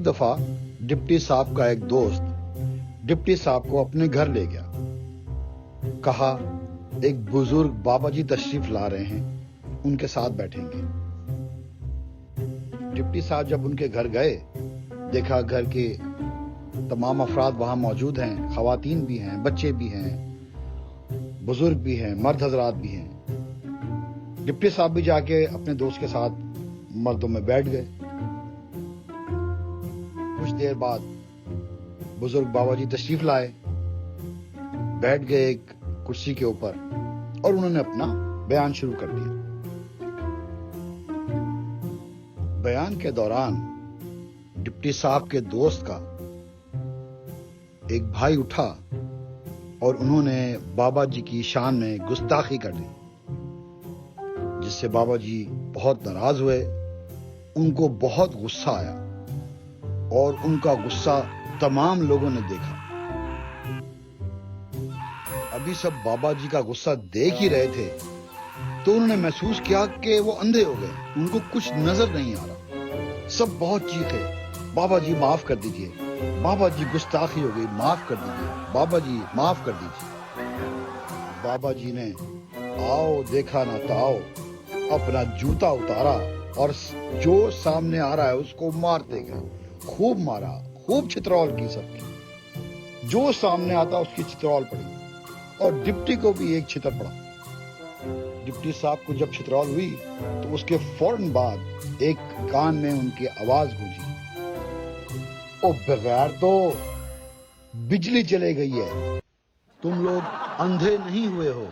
ایک دفعہ ڈپٹی صاحب کا ایک دوست ڈپٹی صاحب کو اپنے گھر لے گیا. کہا ایک بزرگ بابا جی تشریف لا رہے ہیں, ان کے ساتھ بیٹھیں گے. ڈپٹی صاحب جب ان کے گھر گئے, دیکھا گھر کے تمام افراد وہاں موجود ہیں, خواتین بھی ہیں, بچے بھی ہیں, بزرگ بھی ہیں, مرد حضرات بھی ہیں. ڈپٹی صاحب بھی جا کے اپنے دوست کے ساتھ مردوں میں بیٹھ گئے. کچھ دیر بعد بزرگ بابا جی تشریف لائے, بیٹھ گئے ایک کرسی کے اوپر اور انہوں نے اپنا بیان شروع کر دیا. بیان کے دوران ڈپٹی صاحب کے دوست کا ایک بھائی اٹھا اور انہوں نے بابا جی کی شان میں گستاخی کر دی, جس سے بابا جی بہت ناراض ہوئے. ان کو بہت غصہ آیا اور ان کا غصہ تمام لوگوں نے دیکھا. ابھی سب بابا جی کا غصہ دیکھ ہی رہے تھے تو انہوں نے محسوس کیا کہ وہ اندھے ہو گئے, ان کو کچھ نظر نہیں آ رہا. سب بہت چیخے, بابا جی معاف کر دیجئے, بابا جی گستاخی ہو گئی, معاف کر دیجئے, بابا جی معاف کر دیجئے. بابا جی نے آؤ دیکھا نہ تاؤ اپنا جوتا اتارا اور جو سامنے آ رہا ہے اس کو مارتے گئے. خوب مارا, خوب چترول کی سب کی. جو سامنے آتا اس کی چترول پڑی اور ڈپٹی کو بھی ایک چھتر پڑا. ڈپٹی صاحب کو جب چترول ہوئی تو اس کے فوراً بعد ایک کان میں ان کی آواز گونجی, او بغیر تو بجلی چلے گئی ہے, تم لوگ اندھے نہیں ہوئے ہو.